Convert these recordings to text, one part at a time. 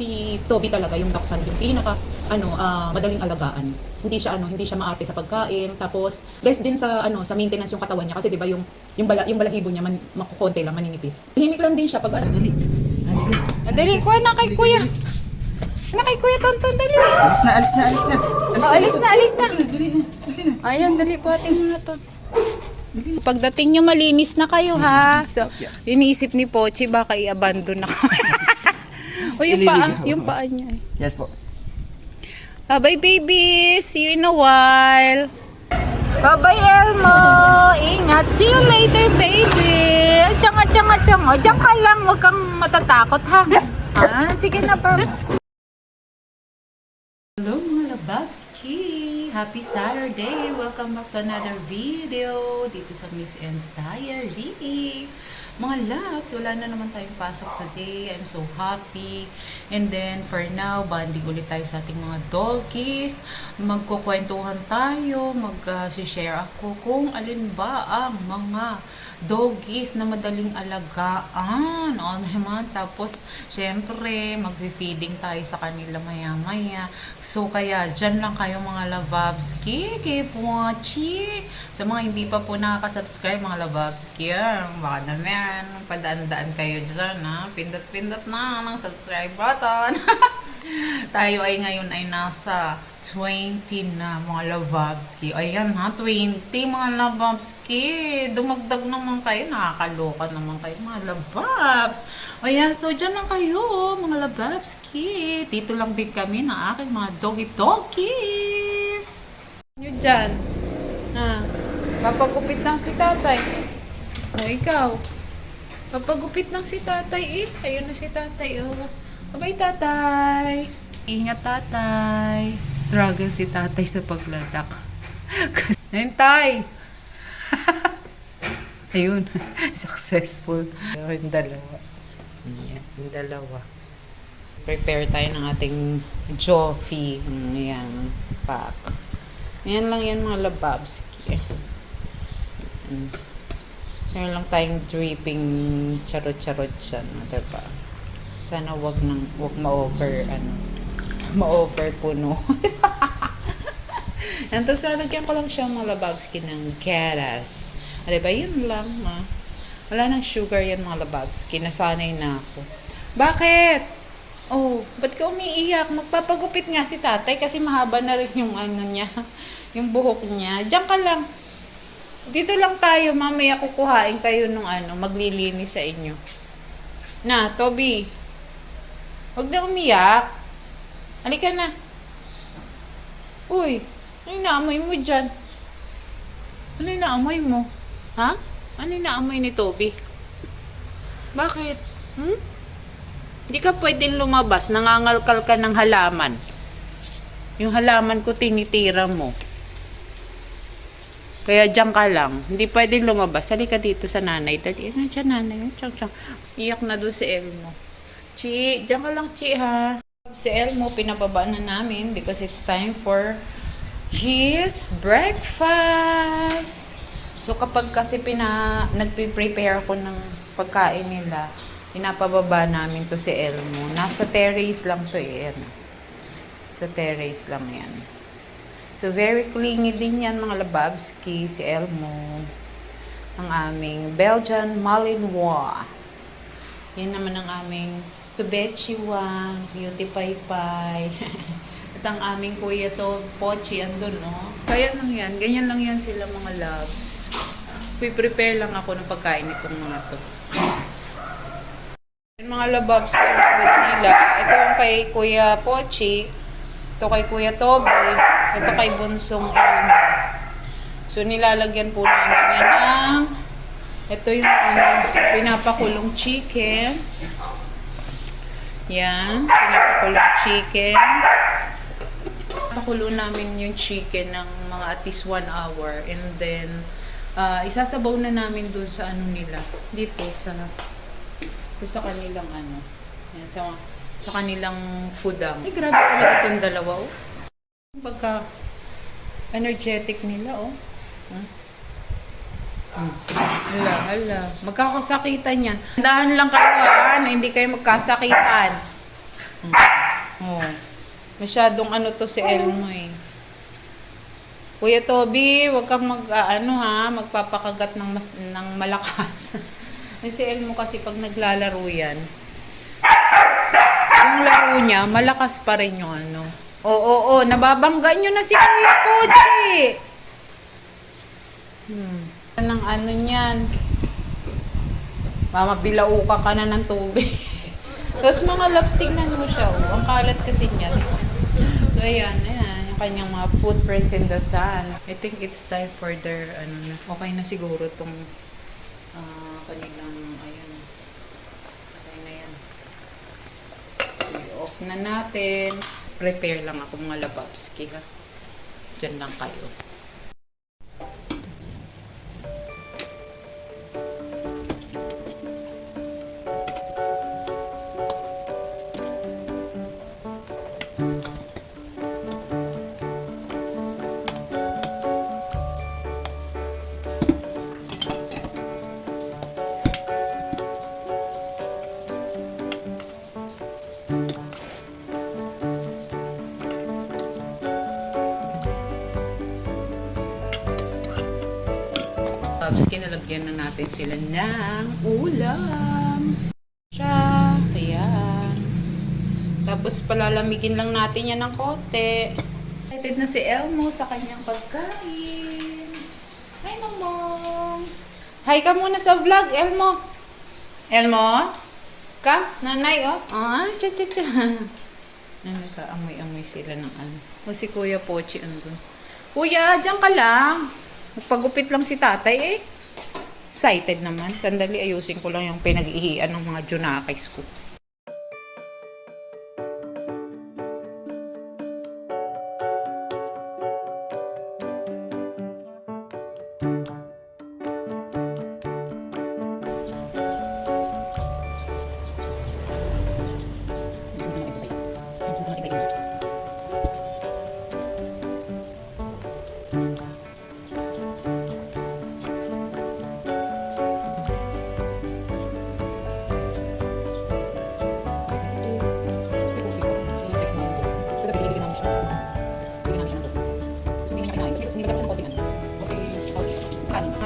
si Toby talaga yung dachshund yung pinaka madaling alagaan. Hindi siya maarte sa pagkain. Tapos less din sa sa maintenance yung katawan niya kasi 'di ba yung balahibo niya makukonte lang, maninipis. Himik lang din siya pag Dali. Dali, kuha na kay kuya. Na kay kuya Tonton, dali. Alis na. Oh, alis na. Dali na. Ayan, dali po ating mga to. Pagdating nyo, malinis na kayo, ha? So, iniisip ni Pochi, baka i-abandon na kami. O, yung paa niya. Yes po. Bye-bye, baby. See you in a while. Bye-bye, Elmo. Ingat. See you later, baby. Tsang. O, dyan ka lang. Huwag kang matatakot, ha? Sige na, pa. Hello, mga lababski. Happy Saturday. Welcome back to another video dito sa Miss N's Diary. Mga loves, wala na naman tayong pasok today. I'm so happy. And then, for now, banding ulit tayo sa ating mga doggies. Magkukwentuhan tayo. Mag-share ako kung alin ba ang mga doggies na madaling alagaan. O naman. Tapos, syempre, mag-feeding tayo sa kanila maya-maya. So, kaya, dyan lang kayo mga lababski. Keep watching. Sa mga hindi pa po nakaka-subscribe, mga lababski, baka naman, padaan-daan kayo dyan, ha? Pindot-pindot na ng subscribe button. Tayo ay ngayon ay nasa 20 na mga lababski. Ayan ha, 20 mga lababski. Dumagdag naman kayo, nakakaloka naman kayo mga lababs. Ayan, so dyan lang kayo mga lababski. Dito lang din kami ng aking mga doggy-doggies. Nyo dyan. Papagupit lang si tatay. O ikaw. Papagupit lang si tatay eh. Ayun na si tatay oh. Bye tatay. Ingat tatay. Struggle si tatay sa paglalak. Ayun tay. Ayun. Successful. Yung dalawa. Yung dalawa. Prepare tayo ng ating Joffy. Ayan. Pack. Ayan lang yan mga lababski. Meron lang tayong dripping charot-charot dyan. Diba? Sana wag ma-over puno. And tapos lalagyan ko lang siya mga lababski ng keras. Diba? Yun lang. Wala nang sugar yan mga lababski. Nasanay na ako. Bakit? Oh, ba't ka umiiyak? Magpapagupit nga si tatay kasi mahaba na rin yung niya. Yung buhok niya. Diyan ka lang. Dito lang tayo. Mamaya kukuhain tayo nung maglilinis sa inyo. Na, Toby. Huwag na umiyak. Halika na. Uy, ano yung naamoy mo dyan? Ano yung naamoy mo? Ha? Ano yung naamoy ni Toby? Bakit? Hindi ka pwedeng lumabas. Nangangalkal ka ng halaman. Yung halaman ko tinitira mo. Kaya dyan ka lang. Hindi pwedeng lumabas. Halika dito sa nanay. Dali. Ano dyan nanay? Iyak na doon si Elmo. Chi, dyan ka lang Chi ha. Si Elmo, pinababa na namin because it's time for his breakfast. So kapag kasi nagpe-prepare ako ng pagkain nila, pinapababa namin to si Elmo. Nasa terrace lang to eh. Sa terrace lang yan. So very clingy din yan mga lababski, si Elmo. Ang aming Belgian Malinois. Yan naman ang aming Tubechiwan, Beauty Pie Pie. At ang aming kuya to, Pochi, andun, no? Kaya lang yan, ganyan lang yan sila mga loves. Prepare lang ako ng pagkain itong mga to. Yung mga lababs ko nila, ito yung kay Kuya Pochi, ito kay Kuya Toby, ito kay Bunsong Elmo. So nilalagyan po namin yan ng, ito yung pinapakulong chicken. Yan, pinapakulong chicken. Pakulo namin yung chicken ng mga at least 1 hour. And then, isasabaw na namin doon sa nila. Dito sa kanilang Yan, sa kanilang foodang. Ay, grabe talaga itong dalawa, oh. Pagka energetic nila, oh. Hala. Magkakasakitan yan. Dahan lang kayo, na hindi kayo magkasakitan. Oh. Masyadong ano to si Elmo eh. Kuya Toby, wag kang magpapakagat ng malakas. Si Elmo kasi pag naglalaro yan, yung laro niya, malakas pa rin yung ano. Oo, nababangga nyo na si Kuya Pochi. Anong ano niyan? Mamabilauka ka na ng tubig. Tapos mga loves, tignan mo siya. Oh. Ang kalat kasi niya. So, ayan. Yung kanyang mga footprints in the sun. I think it's time for their, okay na siguro itong kanilang, ayan. Okay na yan. So, off na natin. Prepare lang ako mga lababski, ha. Diyan lang kayo. Tapos kinalagyan na natin sila ng ulam. Siya, ayan. Tapos palalamigin lang natin yan ng konti. Excited na si Elmo sa kanyang pagkain. Hi, Mamong! Hi ka muna sa vlog, Elmo. Elmo? Ka? Nanay, oh. Cha. Nagka-amoy-amoy sila ng ano. O si Kuya Pochi andun. Kuya, dyan ka lang. Magpagupit lang si tatay eh. Excited naman. Sandali, ayusin ko lang yung pinag-ihian ng mga junakis ko.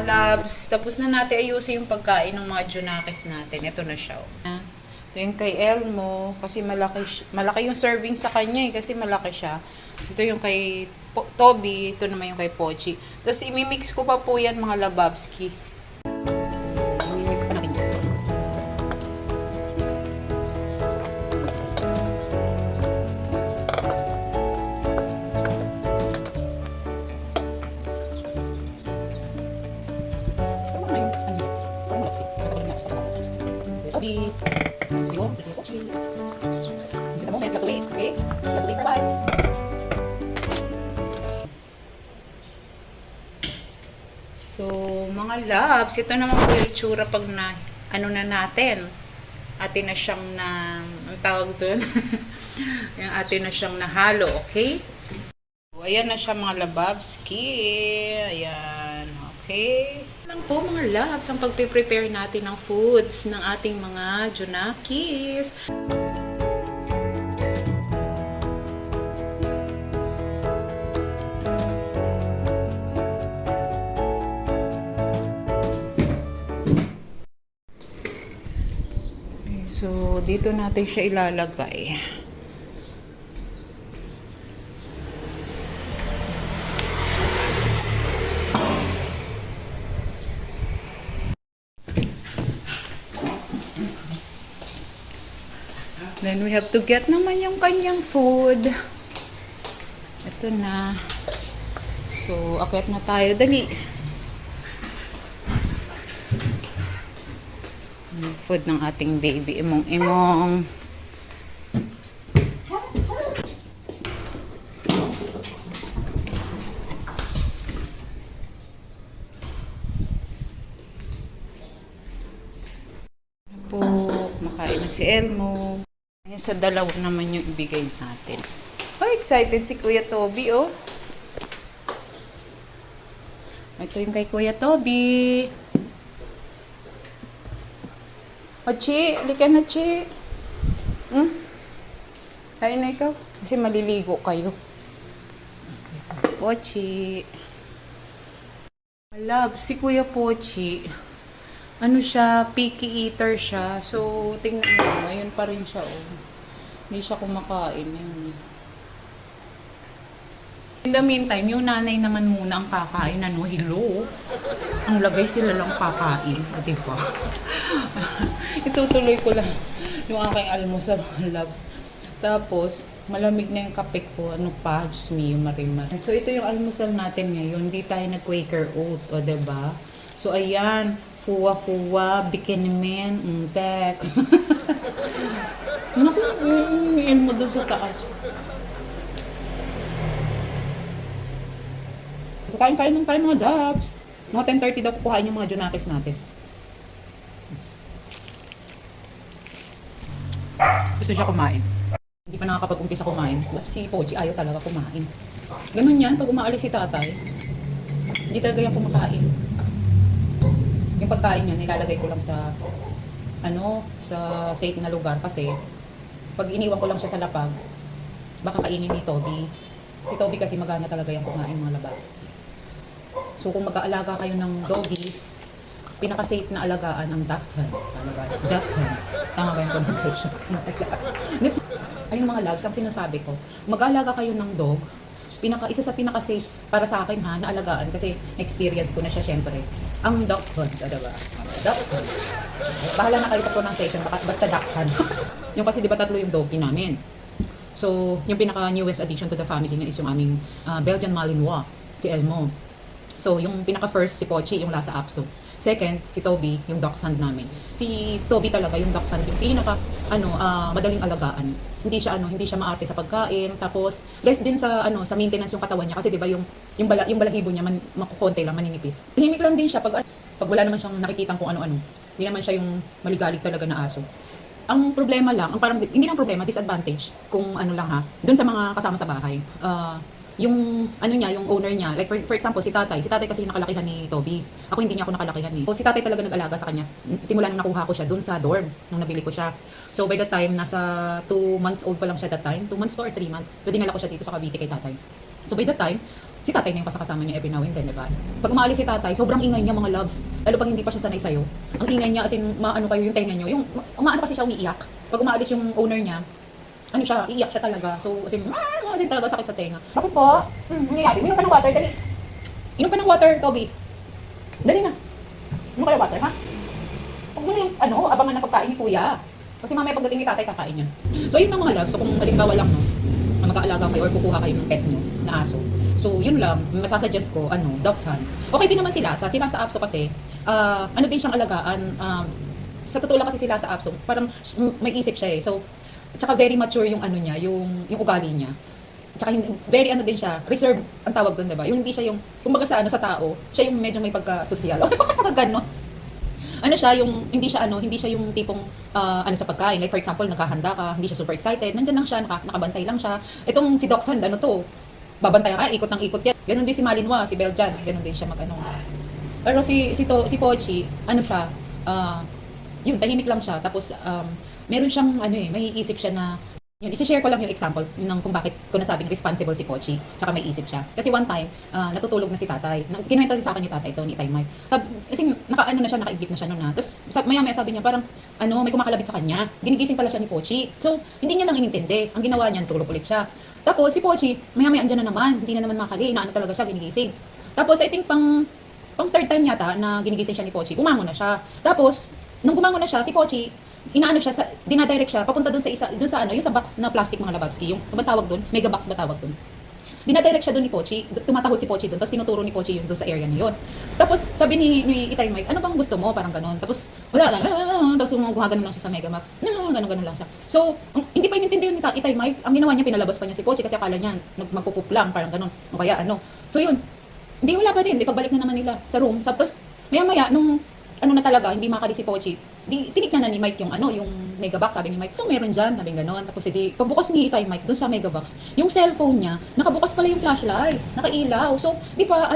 Labs, tapos na natin ayusin yung pagkain ng mga junakis natin. Ito na siya. Ito yung kay Elmo, kasi malaki yung serving sa kanya kasi malaki siya. Ito yung kay Toby, ito naman yung kay Pochi. Tapos imimix ko pa po yan mga lababski. Imimix natin yan. Sa moment, latuloy. Okay? Latuloy ka ba? So, mga loves, ito naman po yung itsura pag na natin. Atin na siyang ang tawag doon? Yung atin na siyang nahalo, okay? So, ayan na siya mga lababski. Ayan, okay? Lang po mga loves ang pagpe-prepare natin ng foods ng ating mga junakis. So, dito natin siya ilalagay. Then, we have to get naman yung kanyang food. Ito na. So, akyat na tayo. Dali. Food ng ating baby. Imong-imong. Po, makain na si Elmo. Ayan, sa dalawa naman yung ibigay natin. Oh, excited si Kuya Toby, oh. Ito yung kay Kuya Toby. O, Chi, halika na, Chi. Ay na ikaw. Kasi maliligo kayo. Pochi. Love, si Kuya Pochi, ano siya, picky eater siya. So, tingnan mo, ayun pa rin siya, oh. Hindi siya kumakain. Yun. In the meantime, yung nanay naman muna ang kakain. Ano, hello? Ang lagay sila lang kakain. Diba? Itutuloy ko lang yung aking almusal, loves. Tapos, malamig na yung kape ko. Ano pa? Diyos mio, marimar. So, ito yung almusal natin ngayon. Hindi tayo nag-Quaker oat. O, diba? So, ayan. Fuwa-fuwa, bikini man, back. Naku, mo dun sa taas. So, kain-kain lang tayo mga dabs. Mga 10:30 daw kukuhain yung mga junakis natin. Gusto siya kumain. Hindi pa nakakapag-umpisa kumain. Si Pochi ayaw talaga kumain. Ganun yan, pag umaalis si tatay, hindi talaga yan kumakain. Yung pagkain niya, nilalagay ko lang sa, sa safe na lugar kasi, pag iniwan ko lang siya sa lapag, baka kainin ni Toby. Si Toby kasi magana talaga yung kumain mga labas. So kung mag-aalaga kayo ng doggies, pinaka-safe na alagaan ang dachshund. Dachshund. Tama ba yung pronunciation? Ayun mga loves, ang sinasabi ko, mag-aalaga kayo ng dog, isa sa pinaka-safe para sa akin na alagaan kasi experience ko na siya syempre. Ang dachshund, diba? Dachshund. Bahala na kayo sa pronunciation, basta dachshund. Yung kasi di ba tatlo yung doggy namin. So, yung pinaka-newest addition to the family niya is yung aming Belgian Malinois, si Elmo. So, yung pinaka-first si Pochi, yung Lhasa Apso. Second, si Toby, yung dachshund namin. Si Toby talaga, yung dachshund, yung pinaka, madaling alagaan. Hindi siya maarte sa pagkain. Tapos, less din sa, sa maintenance yung katawan niya. Kasi di ba yung balahibo niya, makukonte lang, maninipis. Tahimik lang din siya pag wala naman siyang nakikitang kung ano-ano. Hindi naman siya yung maligalig talaga na aso. Ang problema lang, hindi lang problema, disadvantage, kung dun sa mga kasama sa bahay. Yung yung owner niya, like for example, si tatay kasi nakalakihan ni Toby. Ako hindi niya ako nakalakihan eh. So si tatay talaga nag-alaga sa kanya. Simula nung nakuha ko siya dun sa dorm, nung nabili ko siya. So by that time, nasa 2 months old pa lang siya that time. 2 months to or 3 months. So dinala ko siya dito sa Cavite kay tatay. So by that time, si tatay na yung kasama niya every now and then, diba? Pag umaalis si tatay, sobrang ingay niya mga loves. Lalo pag hindi pa siya sanay sa'yo. Ang ingay niya, as in, kayo yung tenga niyo. Yung, kasi siya umiiyak. Pag umaalis yung owner niya, iiyak siya talaga. So, as in talaga sakit sa tenga. Bakit po? Nangyayari. Inom ka ng water, dali. Inom ka ng water, Toby. Dali na. Inom ka ng water, ha? Huwag mo na abangan ng pagkain ni kuya. Kasi mamaya pagdating ni tatay, kakain yan. So, yun lang mga love. So, kung halimbawa lang, na mag-aalaga kayo or kukuha kayo ng pet nyo na aso. So, yun lang. Masasuggest ko, dachshund. Okay din naman sila. Sa Apso kasi, din siyang alagaan. Sa totoo lang kasi sila sa Apso, parang may isip siya eh. So, tsaka very mature yung niya, yung ugali niya. Tsaka very din siya, reserve ang tawag doon, 'di ba? Yung hindi siya yung kumbaga sa tao, siya yung medyo may pagka-social. O gano'n. Siya yung hindi siya yung tipong sa pagkain. Like for example, naghahanda ka, hindi siya super excited. Nandiyan lang siya, nakabantay lang siya. Itong si Dachshund, babantayan ka, ikot ng ikot yan. Ganon din si Malinois, si Belgian, ganon din siya Pero si Pochi, siya, yun, tahimik lang siya. Tapos, meron siyang, may isip siya na, yun, isi-share ko lang yung example ng kung bakit ko nasabing responsible si Pochi, tsaka may isip siya. Kasi one time, natutulog na si tatay. Kinuwento rin sa akin ni tatay ito, ni Tay Mike. Kasi nakaigip na siya noon na. Tapos, maya-maya sabi niya, parang, may kumakalabit sa kanya. Ginigising pala siya ni Pochi. So, hindi niya lang inintindi. Ang ginawa niya, tulog ulit siya. Tapos, si Pochi, maya-maya andyan na naman. Hindi na naman makali. Talaga siya, ginigising. Tapos, I think, pang third time yata na ginigising siya ni Pochi, gumangon na siya. Tapos, nung gumangon na siya, si Pochi, dinadirect siya papunta dun sa yung sa box na plastic mga lababski, yung ba tawag dun? Mega box ba tawag dun? Dinadirect siya dun ni Pochi, tumatahol si Pochi dun, tapos tinuturo ni Pochi yung dun sa area na yun. Tapos sabi ni Itay Mike, ano bang gusto mo? Parang ganun. Tapos wala lang, tapos gumagano lang siya sa Mega Max. Ganun lang siya. So, hindi pa inintindi yun ni Itay Mike. Ang ginawa niya, pinalabas pa niya si Pochi kasi akala niya magpupup lang, parang ganun. O kaya So yun, hindi wala pa din, pagbalik na naman nila sa room. Tapos maya-maya, nung na talaga, hindi makali si Pochi, tinignan na ni Mike yung Mega Box, sabi ni Mike, meron dyan, sabi gano'n. Tapos pagbukas ni Itay Mike dun sa Mega Box, yung cellphone niya, nakabukas pala yung flashlight, nakailaw. So, di pa,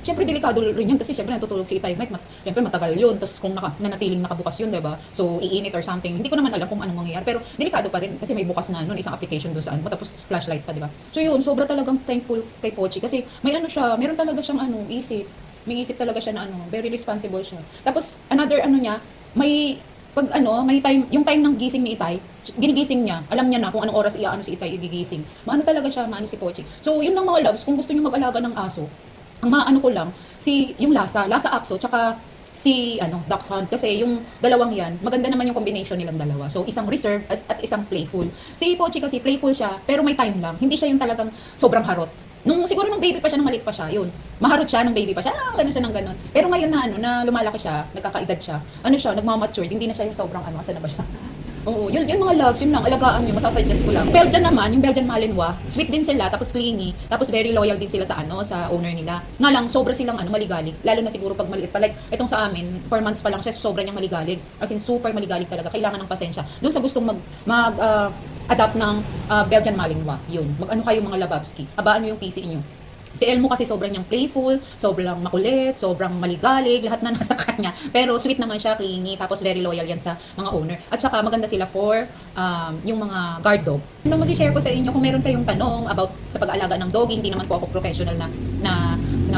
syempre delikado rin yun kasi syempre natutulog si Itay Mike, syempre matagal yun. Tapos kung nanatiling nakabukas yun, diba? So, iinit or something. Hindi ko naman alam kung anong mangyayari. Pero delikado pa rin kasi may bukas na nun, isang application doon sa ano mo, tapos flashlight pa, diba? So yun, sobra talagang thankful kay Pochi kasi may ano siya, meron talaga siyang isip. May isip talaga siya na very responsible siya. Tapos, another niya, may time, yung time ng gising ni Itay, ginigising niya, alam niya na kung anong oras si Itay igigising. Maano talaga siya, maano si Pochi. So, yun lang mga loves, kung gusto niyo mag-alaga ng aso, ang maano ko lang, yung Lhasa Apso, tsaka si Dachshund, kasi yung dalawang yan, maganda naman yung combination nilang dalawa. So, isang reserve at isang playful. Si Pochi kasi playful siya, pero may time lang. Hindi siya yung talagang sobrang harot. Siguro nung baby pa siya, nung maliit pa siya, yun. Maharot siya nung baby pa siya, ganun siya ng ganun. Pero ngayon na lumalaki siya, nagkakaedad siya, nagmamature, hindi na siya yung sobrang asa na ba siya. Oo, yun mga loves, yun lang, alagaan nyo, masasuggest ko lang. Belgian naman, yung Belgian Malinois, sweet din sila, tapos clingy, tapos very loyal din sila sa owner nila. Nga lang, sobra silang maligalig, lalo na siguro pag maliit pa, like, itong sa amin, 4 months pa lang siya, sobra niyang maligalig. As in, super maligalig talaga, kailangan ng pasensya. Doon sa gustong adapt ng Belgian Malinois, yun. Mag-ano kayo mga lababski, habaan nyo yung PC nyo. Si Elmo kasi sobrang niyang playful, sobrang makulit, sobrang maligalig, lahat na nasa kanya. Pero sweet naman siya, clingy, tapos very loyal yan sa mga owner. At saka maganda sila for yung mga guard dog. Ano share ko sa inyo, kung meron kayong tanong about sa pag-aalaga ng doggy, hindi naman po ako professional na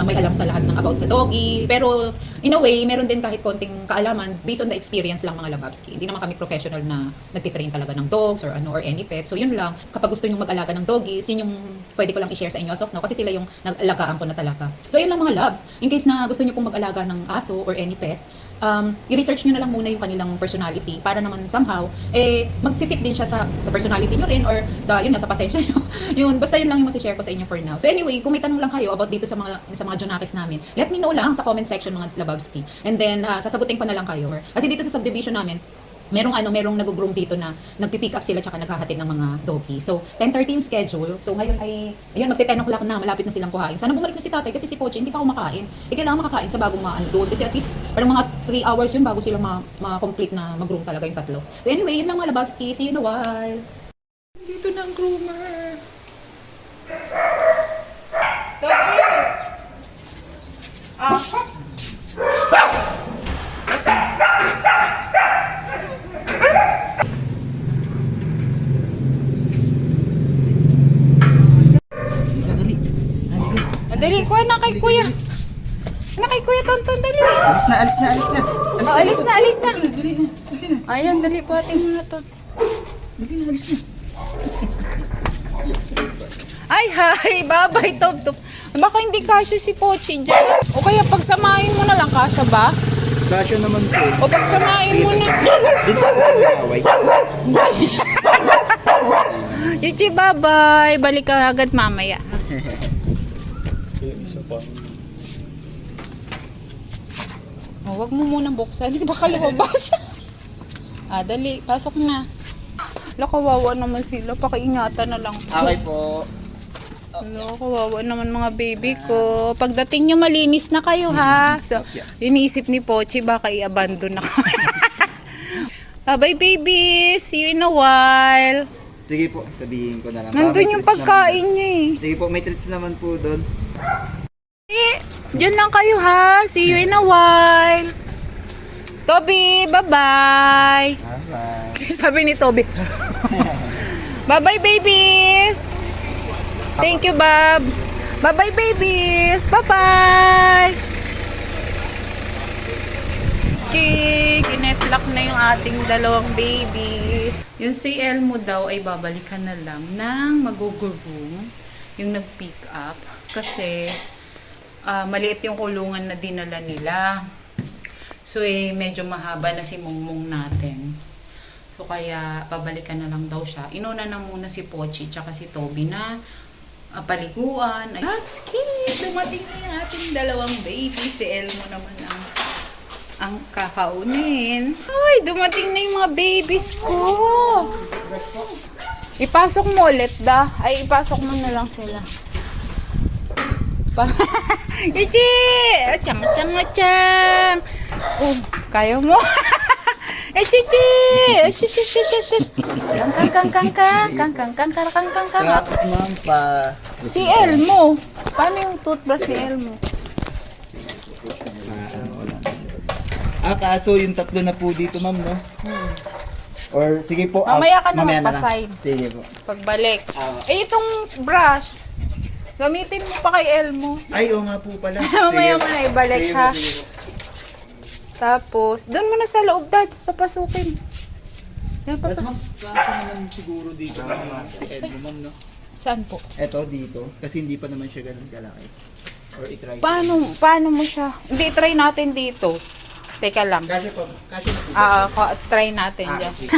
may alam sa lahat ng about sa doggy. Pero in a way, meron din kahit konting kaalaman based on the experience lang mga lababski. Hindi naman kami professional na nagtitrain talaga ng dogs or any pet. So yun lang, kapag gusto nyo mag-alaga ng doggies, yun yung pwede ko lang i-share sa inyo as of now kasi sila yung nag-alagaan ko na talaga. So yun lang mga loves. In case na gusto nyo pong mag-alaga ng aso or any pet, i-research nyo na lang muna yung kanilang personality para naman somehow, mag-fit din siya sa personality nyo rin or sa pasensya nyo. Yun, basta yun lang yung masishare ko sa inyo for now. So anyway, kung may tanong lang kayo about dito sa mga Junakis namin, let me know lang sa comment section mga lababski. And then, sasagutin ko na lang kayo. Kasi dito sa subdivision namin, merong nag-groom dito na nagpi-pick up sila tsaka naghahatid ng mga doggy. So, 10:30 yung schedule. So, ngayon ay, magti-10 o'clock na, malapit na silang kuhain. Sana bumalik na si tatay kasi si Pochi hindi pa kumakain. Kailangan makakain siya bago doon. Kasi at least, parang mga 3 hours yun bago sila ma-complete na mag-groom talaga yung tatlo. So, anyway, yun lang mga lababski. See you in a while. Dito na ang groomer. Doggy! Dali, kuha na kay kuya. Kay kuya, tonton, dali. Alis na. Alis na. Dali na. Ayan, dali, buhatin mo na to. Dali na, alis na. Ay, hi, babay, top. Baka hindi kasya si Pochi dyan. O kaya pagsamahin mo na lang, kasya ba? Kasya naman po. O pagsamahin mo na. Dito ako sa mag-away. Yuchi, bye-bye. Balik ka agad mamaya. Oh, wag mo munang buksan. Hindi baka lumabas. Dali. Pasok na. Kawawa naman sila. Pakiingatan na lang. Okay po. Kawawa naman mga baby ko. Pagdating nyo, malinis na kayo ha. So, iniisip ni Pochi, baka i-abandon na kami. Bye baby. See you in a while. Sige po, sabihin ko na lang. Nandun yung pagkain niya eh. Sige po, may treats naman po doon. Diyan lang kayo ha. See you in a while. Toby, bye-bye. Bye. Sabi ni Toby. Bye-bye, babies. Thank you, Bob. Bye-bye, babies. Bye-bye. Ginetlak na yung ating dalawang babies. Yung si Elmo daw ay babalikan na lang ng mag-groom, yung nag-pick up. Kasi maliit yung kulungan na dinala nila. So medyo mahaba na si Mungmung natin. So kaya babalikan na lang daw siya. Inuna na muna si Pochi tsaka si Toby na paliguan. Babski! Dumating na yung ating dalawang baby. Si Elmo naman ang kakaunin. Ay, dumating na yung mga babies ko. Ipasok mo ulit da. Ay, ipasok mo na lang sila. Ichi! Achang! Oh, kaya mo? Chichi! Kang. Tapos ma'am pa. Si Elmo. Paano yung toothbrush ni Elmo? Kaso yung tatlo na po dito, ma'am, no? Or, sige po. Mamaya ka na mamaya lang. magpa-sign. Sige po. Pagbalik. Ah. Itong brush, gamitin mo pa kay Elmo. Ay, oo nga po pala. Mamaya Sige mo po. na ibalik, Sige po, ha? sige po. Tapos, doon mo na sa loob, dads, papasukin. Yan, Tapos, papa. ma'am, kaso naman siguro dito, si Edmo, ma'am, no? Saan po? Eto, dito. Kasi hindi pa naman siya ganun kalaki. Or itry. Paano mo siya? Hindi, try natin dito. Teka lang. Kasya po. Kasya na po. Try natin dyan. sige.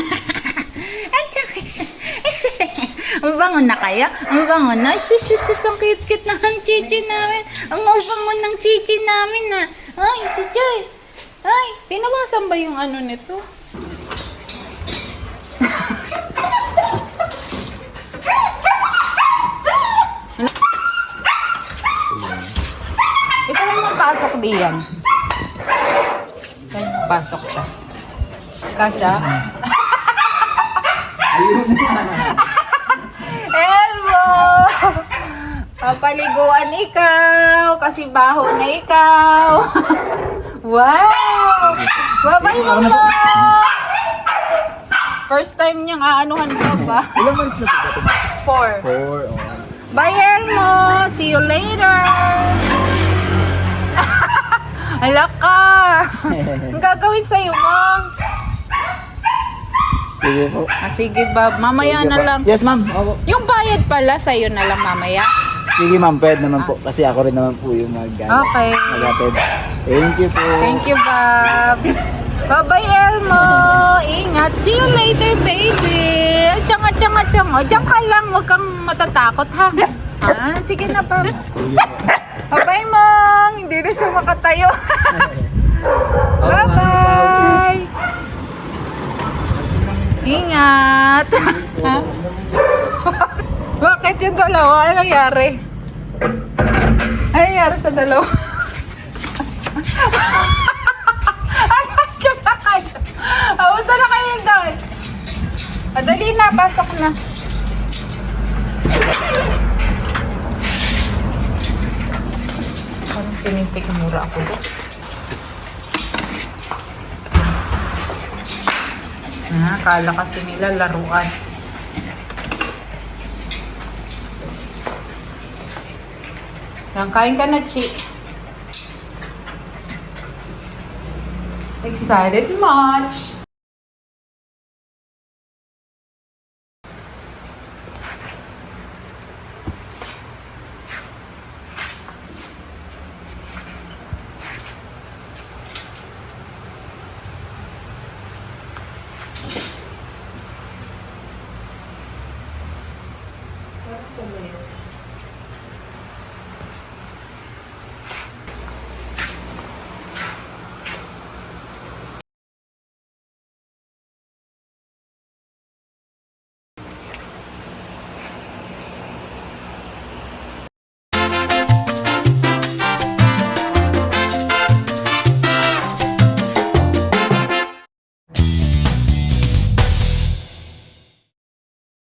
Ang bango na kaya? Ang bango na? Sus, ang cute-cute na ang chichi namin. Ang bango ng chichi namin na. Ay, chichi. Ay, pinawasan ba yung ano nito? Ito lang mapasok diyan. Pasok siya. Kasha? Elmo! Papaliguan ikaw kasi baho na ikaw. Wow! Babay mo mo! First time niyang aanuhan ka ba? Ilang months na po ba ito? 4. 4. Oh. Bye, Elmo! See you later! Hala ka! Ang gagawin sa'yo, Mom? Sige po. Sige, Bob. Mamaya na lang. Yes, ma'am. Opo. Yung bayad pala, sa'yo na lang mamaya. Sige, ma'am. Pwede naman po. Kasi ako rin naman po yung Okay. mag-attend. Thank you po. Thank you, Bob. Bye-bye, Elmo. Ingat. See you later, baby. Tsang. O, diyan ka lang. Huwag kang matatakot, ha? Sige na, Bob. Sige po. Bye-bye, Mong. Hindi na siya makatayo. Bye-bye. Ingat. Ha? Bakit yung dalawa? Ano nangyari? Ano nangyari sa dalawa? Diyan na kayo. Punta na kayo doon. Madali na, pasok na. Parang sinisikmura ako doon. Kala kasi nila laruan. Yan, kain ka na, Chi. Excited much.